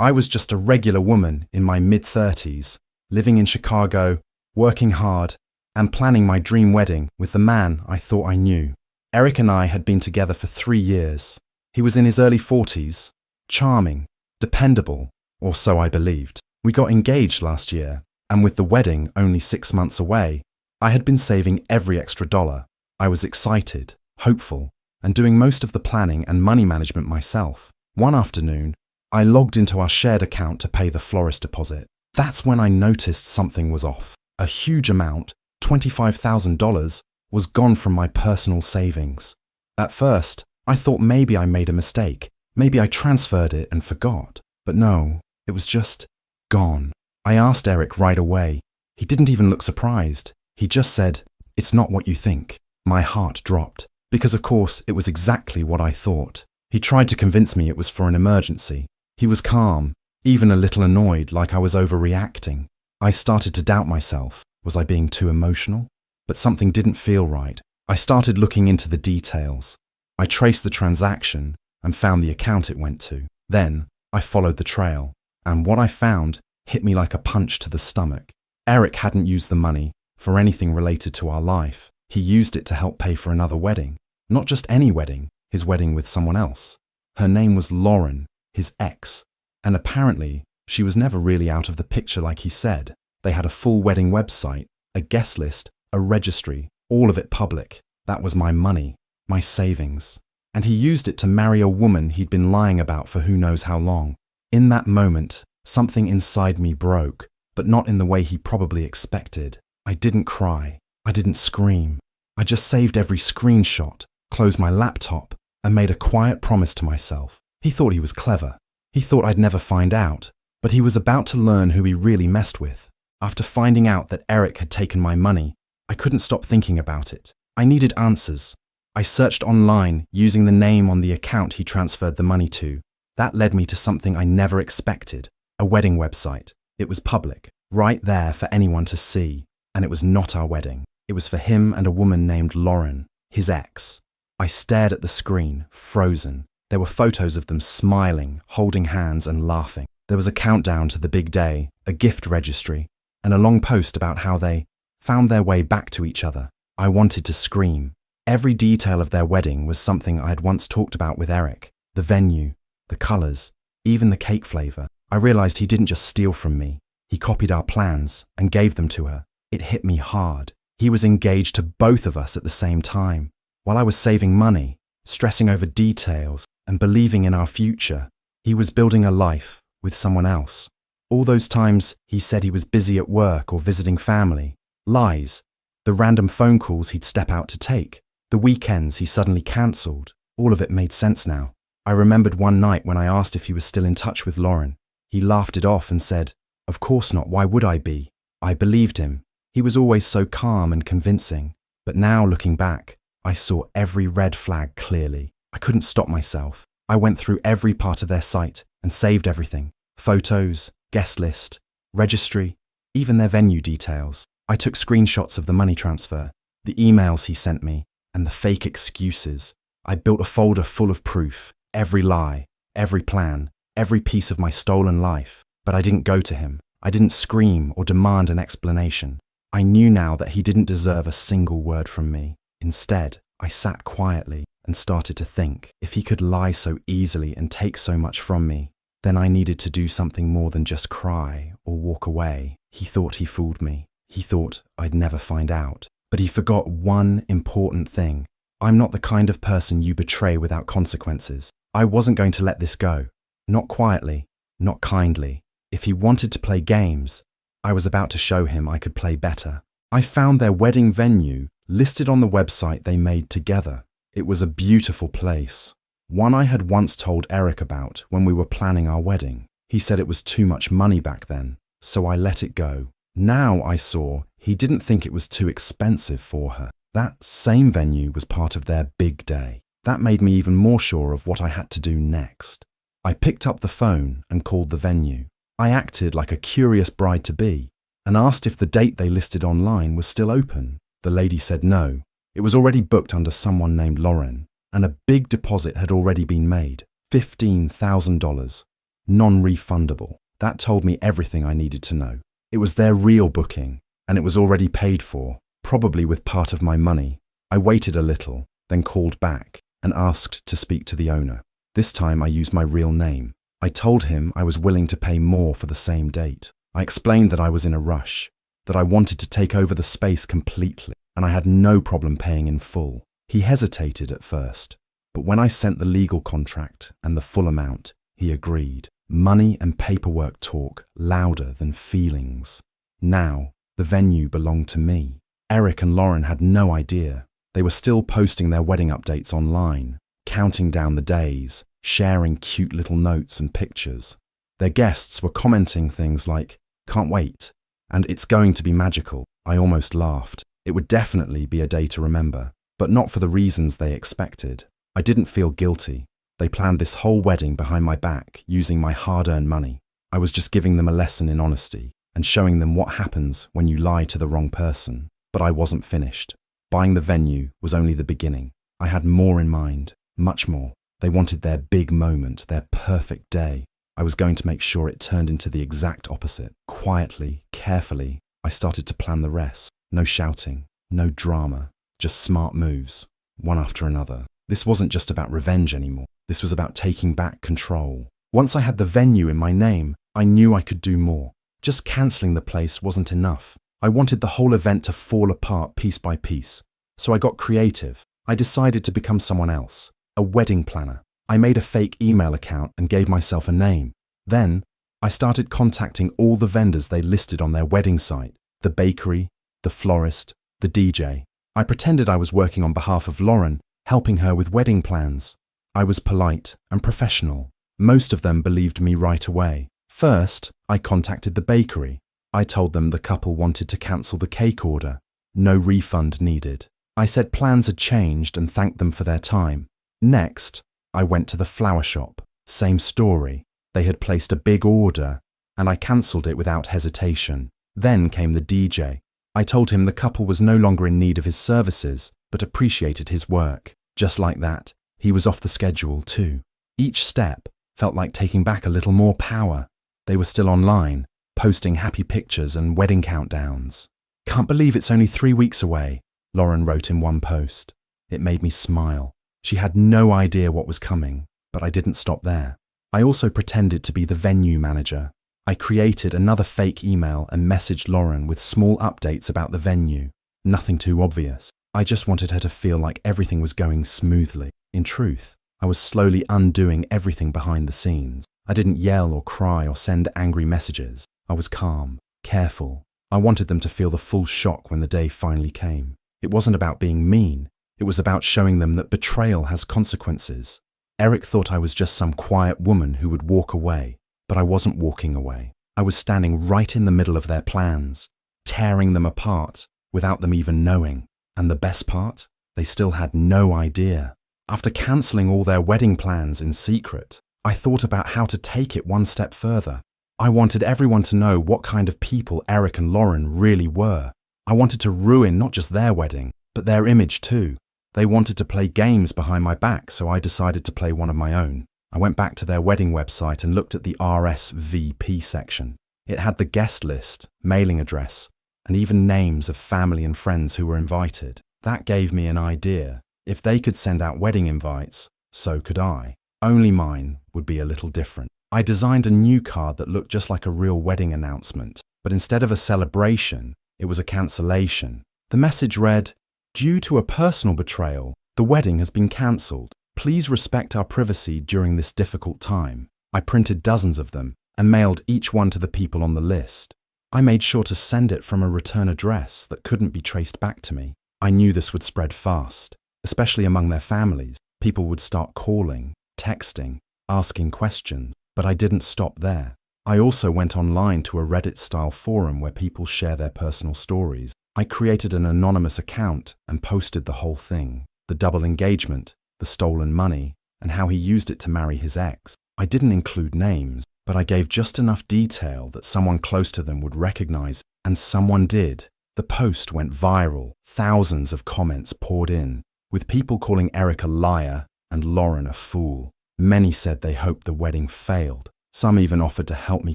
I was just a regular woman in my mid-30s, living in Chicago, working hard, and planning my dream wedding with the man I thought I knew. Eric and I had been together for 3 years. He was in his early 40s, charming, dependable, or so I believed. We got engaged last year, and with the wedding only 6 months away, I had been saving every extra dollar. I was excited, hopeful, and doing most of the planning and money management myself. One afternoon, I logged into our shared account to pay the florist deposit. That's when I noticed something was off. A huge amount, $25,000, was gone from my personal savings. At first, I thought maybe I made a mistake. Maybe I transferred it and forgot. But no, it was just gone. I asked Eric right away. He didn't even look surprised. He just said, "It's not what you think." My heart dropped, because of course it was exactly what I thought. He tried to convince me it was for an emergency. He was calm, even a little annoyed, like I was overreacting. I started to doubt myself. Was I being too emotional? But something didn't feel right. I started looking into the details. I traced the transaction and found the account it went to. Then I followed the trail, and what I found hit me like a punch to the stomach. Eric hadn't used the money for anything related to our life. He used it to help pay for another wedding. Not just any wedding, his wedding with someone else. Her name was Lauren, his ex, and apparently she was never really out of the picture like he said. They had a full wedding website, a guest list, a registry, all of it public. That was my money, my savings. And he used it to marry a woman he'd been lying about for who knows how long. In that moment, something inside me broke, but not in the way he probably expected. I didn't cry. I didn't scream. I just saved every screenshot, closed my laptop, and made a quiet promise to myself. He thought he was clever. He thought I'd never find out, but he was about to learn who he really messed with. After finding out that Eric had taken my money, I couldn't stop thinking about it. I needed answers. I searched online using the name on the account he transferred the money to. That led me to something I never expected, a wedding website. It was public, right there for anyone to see, and it was not our wedding. It was for him and a woman named Lauren, his ex. I stared at the screen, frozen. There were photos of them smiling, holding hands and laughing. There was a countdown to the big day, a gift registry, and a long post about how they found their way back to each other. I wanted to scream. Every detail of their wedding was something I had once talked about with Eric. The venue, the colours, even the cake flavour. I realised he didn't just steal from me. He copied our plans and gave them to her. It hit me hard. He was engaged to both of us at the same time. While I was saving money, stressing over details, and believing in our future, he was building a life with someone else. All those times he said he was busy at work or visiting family. Lies. The random phone calls he'd step out to take. The weekends he suddenly cancelled. All of it made sense now. I remembered one night when I asked if he was still in touch with Lauren. He laughed it off and said, "Of course not, why would I be?" I believed him. He was always so calm and convincing. But now, looking back, I saw every red flag clearly. I couldn't stop myself. I went through every part of their site and saved everything. Photos, guest list, registry, even their venue details. I took screenshots of the money transfer, the emails he sent me, and the fake excuses. I built a folder full of proof, every lie, every plan, every piece of my stolen life. But I didn't go to him. I didn't scream or demand an explanation. I knew now that he didn't deserve a single word from me. Instead, I sat quietly and started to think, if he could lie so easily and take so much from me, then I needed to do something more than just cry or walk away. He thought he fooled me. He thought I'd never find out. But he forgot one important thing. I'm not the kind of person you betray without consequences. I wasn't going to let this go. Not quietly, not kindly. If he wanted to play games, I was about to show him I could play better. I found their wedding venue listed on the website they made together. It was a beautiful place, one I had once told Eric about when we were planning our wedding. He said it was too much money back then, so I let it go. Now I saw he didn't think it was too expensive for her. That same venue was part of their big day. That made me even more sure of what I had to do next. I picked up the phone and called the venue. I acted like a curious bride-to-be and asked if the date they listed online was still open. The lady said no. It was already booked under someone named Lauren, and a big deposit had already been made, $15,000. non-refundable. That told me everything I needed to know. It was their real booking, and it was already paid for, probably with part of my money. I waited a little, then called back and asked to speak to the owner. This time I used my real name. I told him I was willing to pay more for the same date. I explained that I was in a rush, that I wanted to take over the space completely, and I had no problem paying in full. He hesitated at first, but when I sent the legal contract and the full amount, he agreed. Money and paperwork talk louder than feelings. Now, the venue belonged to me. Eric and Lauren had no idea. They were still posting their wedding updates online, counting down the days, sharing cute little notes and pictures. Their guests were commenting things like, "Can't wait," and "It's going to be magical." I almost laughed. It would definitely be a day to remember, but not for the reasons they expected. I didn't feel guilty. They planned this whole wedding behind my back, using my hard-earned money. I was just giving them a lesson in honesty and showing them what happens when you lie to the wrong person. But I wasn't finished. Buying the venue was only the beginning. I had more in mind, much more. They wanted their big moment, their perfect day. I was going to make sure it turned into the exact opposite. Quietly, carefully, I started to plan the rest. No shouting, no drama, just smart moves, one after another. This wasn't just about revenge anymore. This was about taking back control. Once I had the venue in my name, I knew I could do more. Just cancelling the place wasn't enough. I wanted the whole event to fall apart piece by piece. So I got creative. I decided to become someone else, a wedding planner. I made a fake email account and gave myself a name. Then, I started contacting all the vendors they listed on their wedding site, the bakery, the florist, the DJ. I pretended I was working on behalf of Lauren, helping her with wedding plans. I was polite and professional. Most of them believed me right away. First, I contacted the bakery. I told them the couple wanted to cancel the cake order. No refund needed. I said plans had changed and thanked them for their time. Next, I went to the flower shop. Same story. They had placed a big order, and I cancelled it without hesitation. Then came the DJ. I told him the couple was no longer in need of his services, but appreciated his work. Just like that, he was off the schedule too. Each step felt like taking back a little more power. They were still online, posting happy pictures and wedding countdowns. "Can't believe it's only 3 weeks away," Lauren wrote in one post. It made me smile. She had no idea what was coming, but I didn't stop there. I also pretended to be the venue manager. I created another fake email and messaged Lauren with small updates about the venue. Nothing too obvious. I just wanted her to feel like everything was going smoothly. In truth, I was slowly undoing everything behind the scenes. I didn't yell or cry or send angry messages. I was calm, careful. I wanted them to feel the full shock when the day finally came. It wasn't about being mean. It was about showing them that betrayal has consequences. Eric thought I was just some quiet woman who would walk away, but I wasn't walking away. I was standing right in the middle of their plans, tearing them apart without them even knowing. And the best part? They still had no idea. After cancelling all their wedding plans in secret, I thought about how to take it one step further. I wanted everyone to know what kind of people Eric and Lauren really were. I wanted to ruin not just their wedding, but their image too. They wanted to play games behind my back, so I decided to play one of my own. I went back to their wedding website and looked at the RSVP section. It had the guest list, mailing address, and even names of family and friends who were invited. That gave me an idea. If they could send out wedding invites, so could I. Only mine would be a little different. I designed a new card that looked just like a real wedding announcement, but instead of a celebration, it was a cancellation. The message read, "Due to a personal betrayal, the wedding has been cancelled. Please respect our privacy during this difficult time." I printed dozens of them and mailed each one to the people on the list. I made sure to send it from a return address that couldn't be traced back to me. I knew this would spread fast, especially among their families. People would start calling, texting, asking questions, but I didn't stop there. I also went online to a Reddit-style forum where people share their personal stories. I created an anonymous account and posted the whole thing. The double engagement, the stolen money, and how he used it to marry his ex. I didn't include names, but I gave just enough detail that someone close to them would recognize, and someone did. The post went viral. Thousands of comments poured in, with people calling Eric a liar and Lauren a fool. Many said they hoped the wedding failed. Some even offered to help me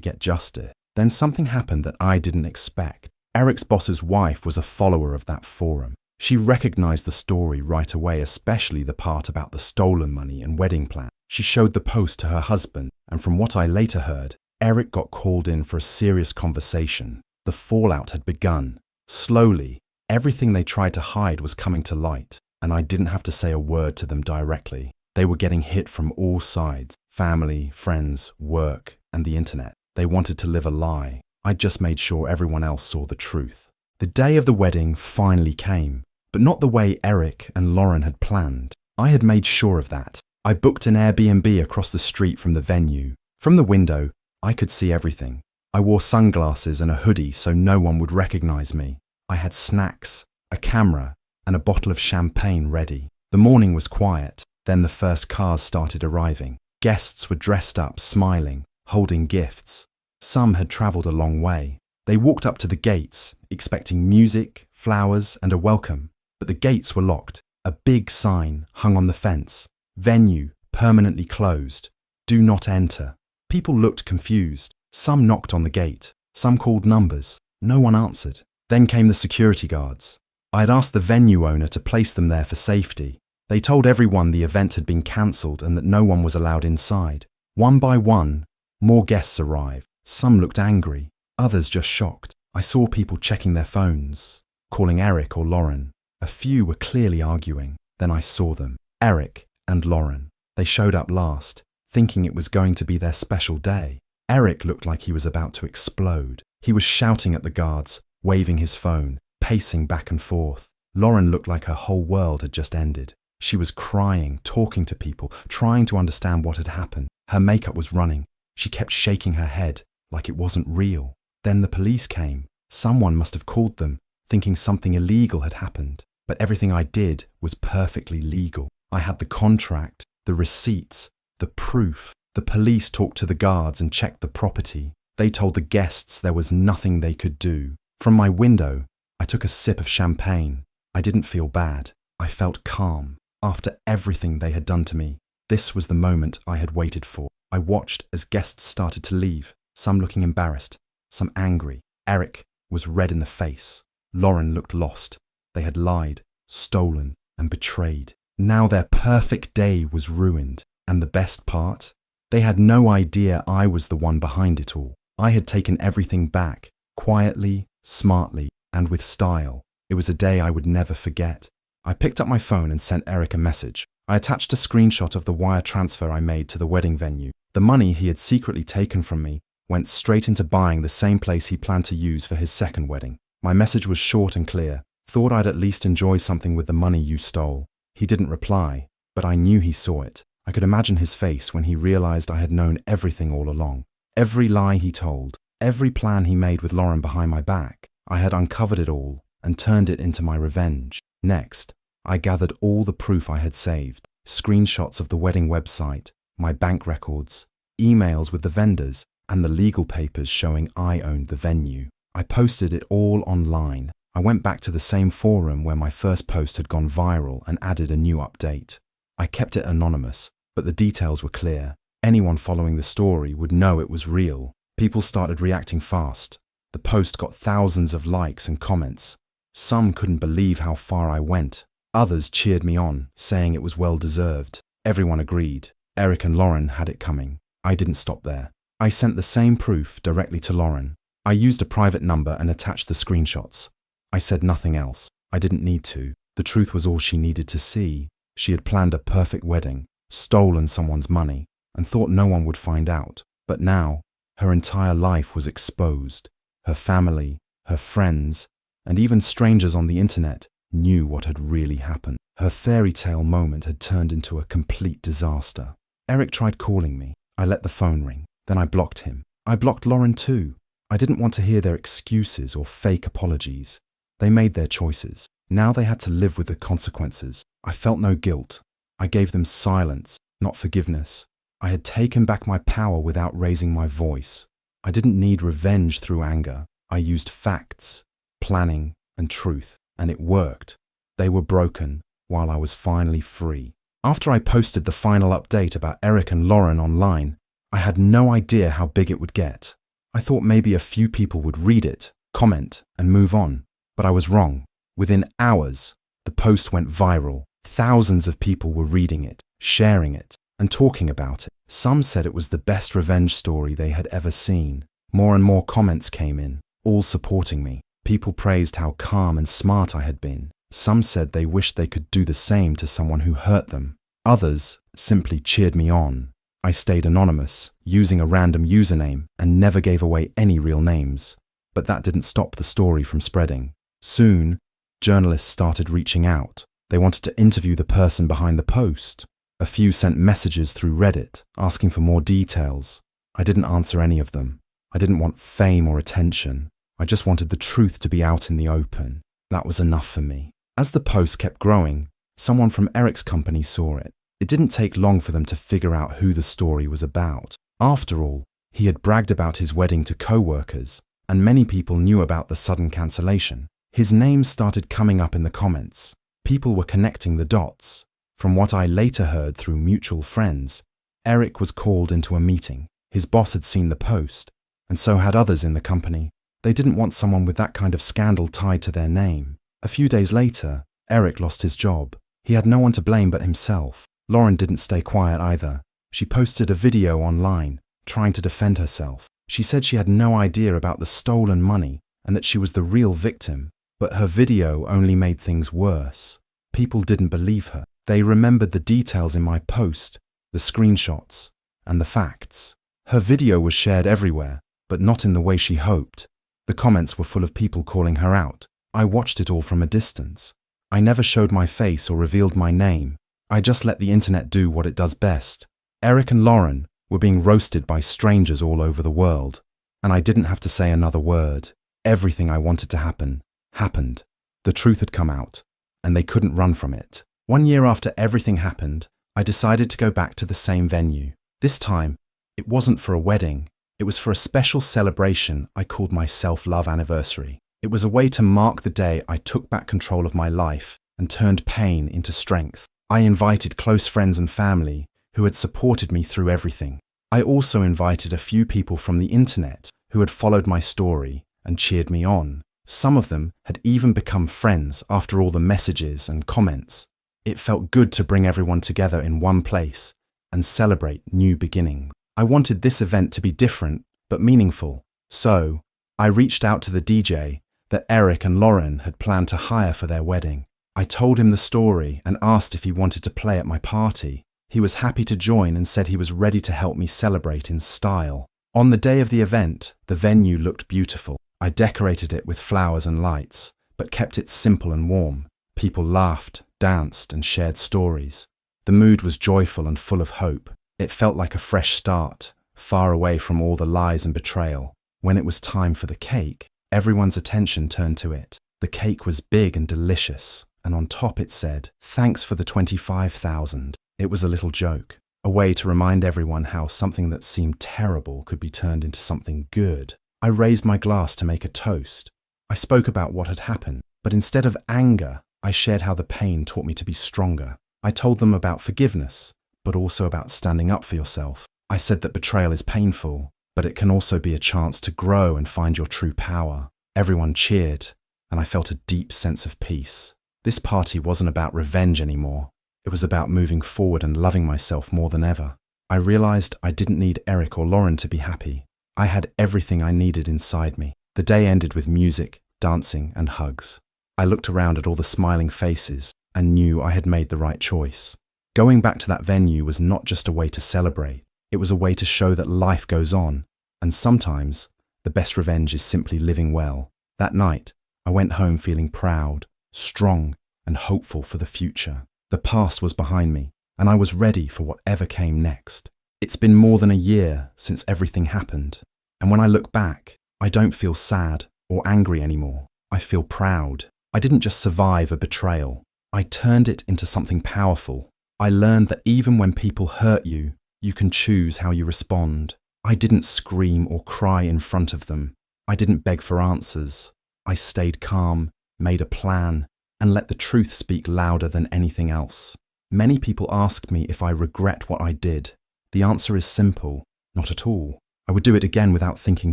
get justice. Then something happened that I didn't expect. Eric's boss's wife was a follower of that forum. She recognized the story right away, especially the part about the stolen money and wedding plan. She showed the post to her husband, and from what I later heard, Eric got called in for a serious conversation. The fallout had begun. Slowly, everything they tried to hide was coming to light, and I didn't have to say a word to them directly. They were getting hit from all sides: family, friends, work, and the internet. They wanted to live a lie. I just made sure everyone else saw the truth. The day of the wedding finally came, but not the way Eric and Lauren had planned. I had made sure of that. I booked an Airbnb across the street from the venue. From the window, I could see everything. I wore sunglasses and a hoodie so no one would recognize me. I had snacks, a camera, and a bottle of champagne ready. The morning was quiet. Then the first cars started arriving. Guests were dressed up, smiling, holding gifts. Some had traveled a long way. They walked up to the gates, expecting music, flowers, and a welcome. But the gates were locked. A big sign hung on the fence. Venue permanently closed. Do not enter. People looked confused. Some knocked on the gate. Some called numbers. No one answered. Then came the security guards. I had asked the venue owner to place them there for safety. They told everyone the event had been cancelled and that no one was allowed inside. One by one, more guests arrived. Some looked angry, others just shocked. I saw people checking their phones, calling Eric or Lauren. A few were clearly arguing. Then I saw them, Eric and Lauren. They showed up last, thinking it was going to be their special day. Eric looked like he was about to explode. He was shouting at the guards, waving his phone, pacing back and forth. Lauren looked like her whole world had just ended. She was crying, talking to people, trying to understand what had happened. Her makeup was running. She kept shaking her head like it wasn't real. Then the police came. Someone must have called them, thinking something illegal had happened. But everything I did was perfectly legal. I had the contract, the receipts, the proof. The police talked to the guards and checked the property. They told the guests there was nothing they could do. From my window, I took a sip of champagne. I didn't feel bad. I felt calm. After everything they had done to me, this was the moment I had waited for. I watched as guests started to leave, some looking embarrassed, some angry. Eric was red in the face. Lauren looked lost. They had lied, stolen, and betrayed. Now their perfect day was ruined. And the best part? They had no idea I was the one behind it all. I had taken everything back, quietly, smartly, and with style. It was a day I would never forget. I picked up my phone and sent Eric a message. I attached a screenshot of the wire transfer I made to the wedding venue. The money he had secretly taken from me went straight into buying the same place he planned to use for his second wedding. My message was short and clear. Thought I'd at least enjoy something with the money you stole. He didn't reply, but I knew he saw it. I could imagine his face when he realized I had known everything all along. Every lie he told, every plan he made with Lauren behind my back. I had uncovered it all and turned it into my revenge. Next, I gathered all the proof I had saved, screenshots of the wedding website, my bank records, emails with the vendors, and the legal papers showing I owned the venue. I posted it all online. I went back to the same forum where my first post had gone viral and added a new update. I kept it anonymous, but the details were clear. Anyone following the story would know it was real. People started reacting fast. The post got thousands of likes and comments. Some couldn't believe how far I went. Others cheered me on, saying it was well deserved. Everyone agreed. Eric and Lauren had it coming. I didn't stop there. I sent the same proof directly to Lauren. I used a private number and attached the screenshots. I said nothing else. I didn't need to. The truth was all she needed to see. She had planned a perfect wedding, stolen someone's money, and thought no one would find out. But now, her entire life was exposed. Her family, her friends, and even strangers on the internet knew what had really happened. Her fairy tale moment had turned into a complete disaster. Eric tried calling me. I let the phone ring. Then I blocked him. I blocked Lauren too. I didn't want to hear their excuses or fake apologies. They made their choices. Now they had to live with the consequences. I felt no guilt. I gave them silence, not forgiveness. I had taken back my power without raising my voice. I didn't need revenge through anger. I used facts, planning, and truth, and it worked. They were broken, while I was finally free. After I posted the final update about Eric and Lauren online, I had no idea how big it would get. I thought maybe a few people would read it, comment, and move on. But I was wrong. Within hours, the post went viral. Thousands of people were reading it, sharing it, and talking about it. Some said it was the best revenge story they had ever seen. More and more comments came in, all supporting me. People praised how calm and smart I had been. Some said they wished they could do the same to someone who hurt them. Others simply cheered me on. I stayed anonymous, using a random username, and never gave away any real names. But that didn't stop the story from spreading. Soon, journalists started reaching out. They wanted to interview the person behind the post. A few sent messages through Reddit, asking for more details. I didn't answer any of them. I didn't want fame or attention. I just wanted the truth to be out in the open. That was enough for me. As the post kept growing, someone from Eric's company saw it. It didn't take long for them to figure out who the story was about. After all, he had bragged about his wedding to co-workers, and many people knew about the sudden cancellation. His name started coming up in the comments. People were connecting the dots. From what I later heard through mutual friends, Eric was called into a meeting. His boss had seen the post, and so had others in the company. They didn't want someone with that kind of scandal tied to their name. A few days later, Eric lost his job. He had no one to blame but himself. Lauren didn't stay quiet either. She posted a video online, trying to defend herself. She said she had no idea about the stolen money and that she was the real victim, but her video only made things worse. People didn't believe her. They remembered the details in my post, the screenshots, and the facts. Her video was shared everywhere, but not in the way she hoped. The comments were full of people calling her out. I watched it all from a distance. I never showed my face or revealed my name. I just let the internet do what it does best. Eric and Lauren were being roasted by strangers all over the world, and I didn't have to say another word. Everything I wanted to happen, happened. The truth had come out, and they couldn't run from it. 1 year after everything happened, I decided to go back to the same venue. This time, it wasn't for a wedding. It was for a special celebration I called my self-love anniversary. It was a way to mark the day I took back control of my life and turned pain into strength. I invited close friends and family who had supported me through everything. I also invited a few people from the internet who had followed my story and cheered me on. Some of them had even become friends after all the messages and comments. It felt good to bring everyone together in one place and celebrate new beginnings. I wanted this event to be different but meaningful. So, I reached out to the DJ that Eric and Lauren had planned to hire for their wedding. I told him the story and asked if he wanted to play at my party. He was happy to join and said he was ready to help me celebrate in style. On the day of the event, the venue looked beautiful. I decorated it with flowers and lights, but kept it simple and warm. People laughed, danced, and shared stories. The mood was joyful and full of hope. It felt like a fresh start, far away from all the lies and betrayal. When it was time for the cake, everyone's attention turned to it. The cake was big and delicious, and on top it said, "Thanks for the 25,000. It was a little joke, a way to remind everyone how something that seemed terrible could be turned into something good. I raised my glass to make a toast. I spoke about what had happened, but instead of anger, I shared how the pain taught me to be stronger. I told them about forgiveness, but also about standing up for yourself. I said that betrayal is painful, but it can also be a chance to grow and find your true power. Everyone cheered, and I felt a deep sense of peace. This party wasn't about revenge anymore. It was about moving forward and loving myself more than ever. I realized I didn't need Eric or Lauren to be happy. I had everything I needed inside me. The day ended with music, dancing, and hugs. I looked around at all the smiling faces and knew I had made the right choice. Going back to that venue was not just a way to celebrate. It was a way to show that life goes on, and sometimes the best revenge is simply living well. That night, I went home feeling proud, strong, and hopeful for the future. The past was behind me, and I was ready for whatever came next. It's been more than a year since everything happened, and when I look back, I don't feel sad or angry anymore. I feel proud. I didn't just survive a betrayal. I turned it into something powerful. I learned that even when people hurt you, you can choose how you respond. I didn't scream or cry in front of them. I didn't beg for answers. I stayed calm, made a plan, and let the truth speak louder than anything else. Many people ask me if I regret what I did. The answer is simple. Not at all. I would do it again without thinking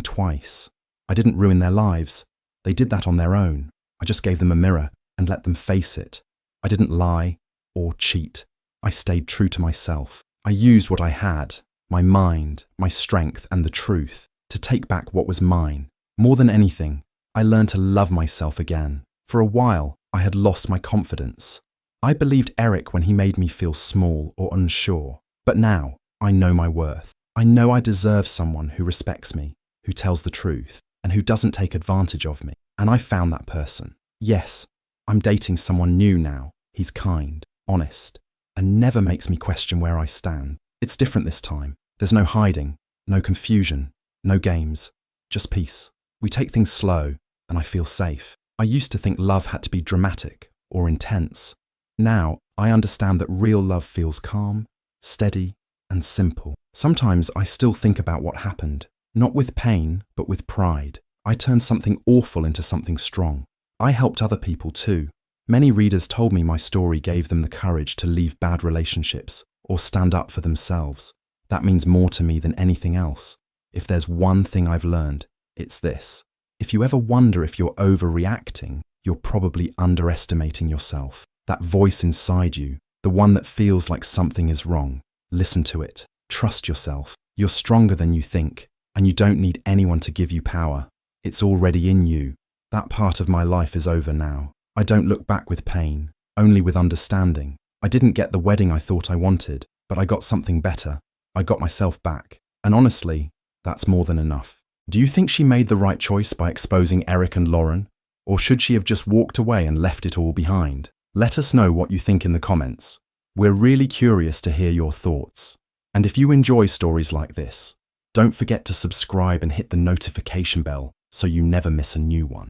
twice. I didn't ruin their lives. They did that on their own. I just gave them a mirror and let them face it. I didn't lie or cheat. I stayed true to myself. I used what I had, my mind, my strength, and the truth, to take back what was mine. More than anything, I learned to love myself again. For a while, I had lost my confidence. I believed Eric when he made me feel small or unsure. But now, I know my worth. I know I deserve someone who respects me, who tells the truth, and who doesn't take advantage of me. And I found that person. Yes, I'm dating someone new now. He's kind, honest, and never makes me question where I stand. It's different this time. There's no hiding, no confusion, no games, just peace. We take things slow, and I feel safe. I used to think love had to be dramatic or intense. Now, I understand that real love feels calm, steady, and simple. Sometimes I still think about what happened, not with pain, but with pride. I turned something awful into something strong. I helped other people too. Many readers told me my story gave them the courage to leave bad relationships or stand up for themselves. That means more to me than anything else. If there's one thing I've learned, it's this. If you ever wonder if you're overreacting, you're probably underestimating yourself. That voice inside you, the one that feels like something is wrong. Listen to it. Trust yourself. You're stronger than you think, and you don't need anyone to give you power. It's already in you. That part of my life is over now. I don't look back with pain, only with understanding. I didn't get the wedding I thought I wanted, but I got something better. I got myself back. And honestly, that's more than enough. Do you think she made the right choice by exposing Eric and Lauren? Or should she have just walked away and left it all behind? Let us know what you think in the comments. We're really curious to hear your thoughts. And if you enjoy stories like this, don't forget to subscribe and hit the notification bell so you never miss a new one.